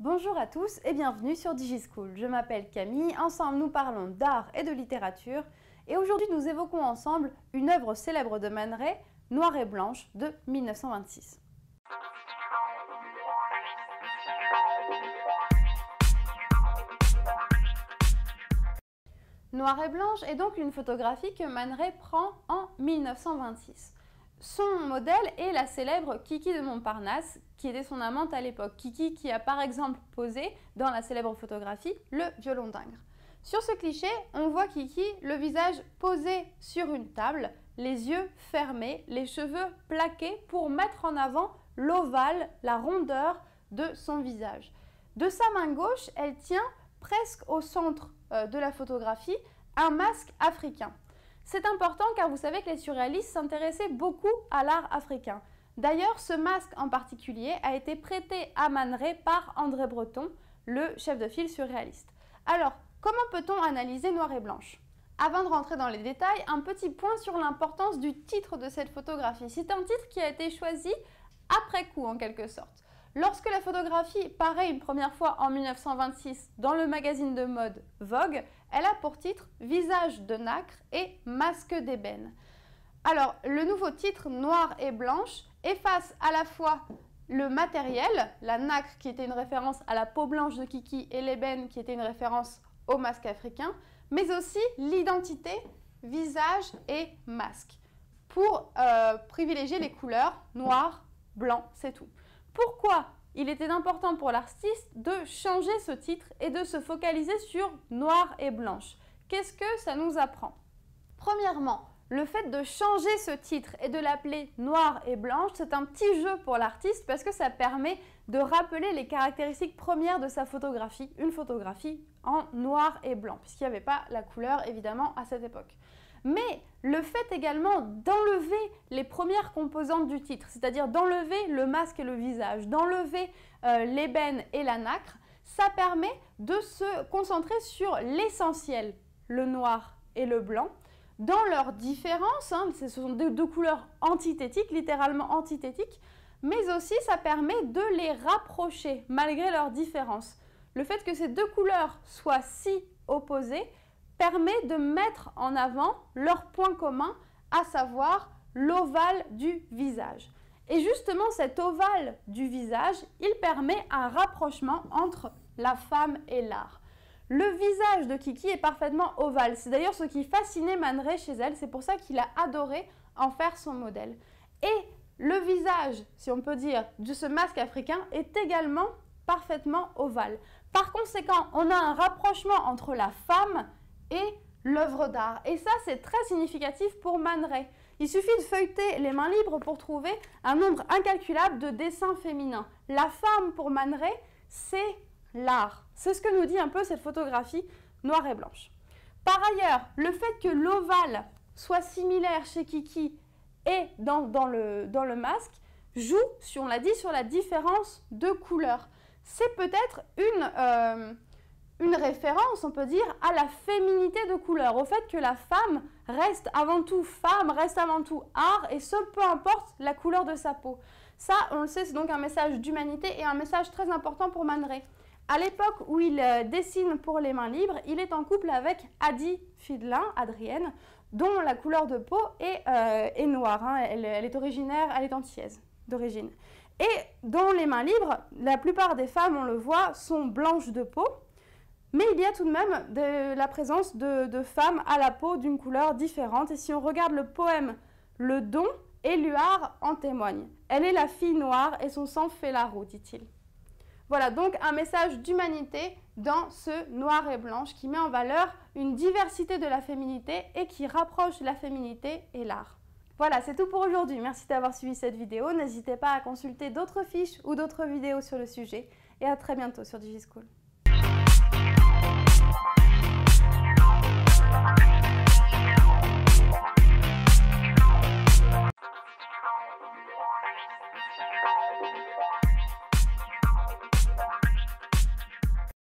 Bonjour à tous et bienvenue sur DigiSchool. Je m'appelle Camille, ensemble nous parlons d'art et de littérature et aujourd'hui nous évoquons ensemble une œuvre célèbre de Man Ray, Noir et Blanche de 1926. Noir et Blanche est donc une photographie que Man Ray prend en 1926. Son modèle est la célèbre Kiki de Montparnasse, qui était son amante à l'époque. Kiki qui a par exemple posé dans la célèbre photographie le violon d'Ingres. Sur ce cliché, on voit Kiki, le visage posé sur une table, les yeux fermés, les cheveux plaqués pour mettre en avant l'ovale, la rondeur de son visage. De sa main gauche, elle tient presque au centre de la photographie un masque africain. C'est important car vous savez que les surréalistes s'intéressaient beaucoup à l'art africain. D'ailleurs, ce masque en particulier a été prêté à Man Ray par André Breton, le chef de file surréaliste. Alors, comment peut-on analyser Noir et Blanche? Avant de rentrer dans les détails, un petit point sur l'importance du titre de cette photographie. C'est un titre qui a été choisi après coup en quelque sorte. Lorsque la photographie paraît une première fois en 1926 dans le magazine de mode Vogue, elle a pour titre « Visage de nacre et masque d'ébène ». Alors, le nouveau titre « Noir et Blanche » efface à la fois le matériel, la nacre qui était une référence à la peau blanche de Kiki et l'ébène qui était une référence au masque africain, mais aussi l'identité, visage et masque, pour privilégier les couleurs noir, blanc, c'est tout. Pourquoi il était important pour l'artiste de changer ce titre et de se focaliser sur Noir et Blanche? Qu'est-ce que ça nous apprend? Premièrement, le fait de changer ce titre et de l'appeler Noir et Blanche, c'est un petit jeu pour l'artiste parce que ça permet de rappeler les caractéristiques premières de sa photographie, une photographie en noir et blanc, puisqu'il n'y avait pas la couleur évidemment à cette époque. Mais le fait également d'enlever les premières composantes du titre, c'est-à-dire d'enlever le masque et le visage, d'enlever l'ébène et la nacre, ça permet de se concentrer sur l'essentiel, le noir et le blanc, dans leurs différences, ce sont deux couleurs antithétiques, littéralement antithétiques, mais aussi ça permet de les rapprocher malgré leurs différences. Le fait que ces deux couleurs soient si opposées permet de mettre en avant leur point commun, à savoir l'ovale du visage. Et justement, cet ovale du visage, il permet un rapprochement entre la femme et l'art. Le visage de Kiki est parfaitement ovale. C'est d'ailleurs ce qui fascinait Man Ray chez elle. C'est pour ça qu'il a adoré en faire son modèle. Et le visage, si on peut dire, de ce masque africain est également parfaitement ovale. Par conséquent, on a un rapprochement entre la femme et l'œuvre d'art. Et ça, c'est très significatif pour Man Ray. Il suffit de feuilleter les mains libres pour trouver un nombre incalculable de dessins féminins. La femme, pour Man Ray, c'est l'art. C'est ce que nous dit un peu cette photographie noire et blanche. Par ailleurs, le fait que l'ovale soit similaire chez Kiki et dans le masque joue, on l'a dit, sur la différence de couleurs. C'est peut-être une référence, on peut dire, à la féminité de couleur, au fait que la femme, reste avant tout art, et ce, peu importe la couleur de sa peau. Ça, on le sait, c'est donc un message d'humanité et un message très important pour Man Ray. À l'époque où il dessine pour les mains libres, il est en couple avec Adi Fiedlin, Adrienne, dont la couleur de peau est noire. Elle est originaire, elle est antillaise d'origine. Et dans les mains libres, la plupart des femmes, on le voit, sont blanches de peau. Mais il y a tout de même la présence de femmes à la peau d'une couleur différente. Et si on regarde le poème Le Don, Éluard en témoigne. Elle est la fille noire et son sang fait la roue, dit-il. Voilà donc un message d'humanité dans ce Noir et Blanche qui met en valeur une diversité de la féminité et qui rapproche la féminité et l'art. Voilà, c'est tout pour aujourd'hui. Merci d'avoir suivi cette vidéo. N'hésitez pas à consulter d'autres fiches ou d'autres vidéos sur le sujet. Et à très bientôt sur DigiSchool.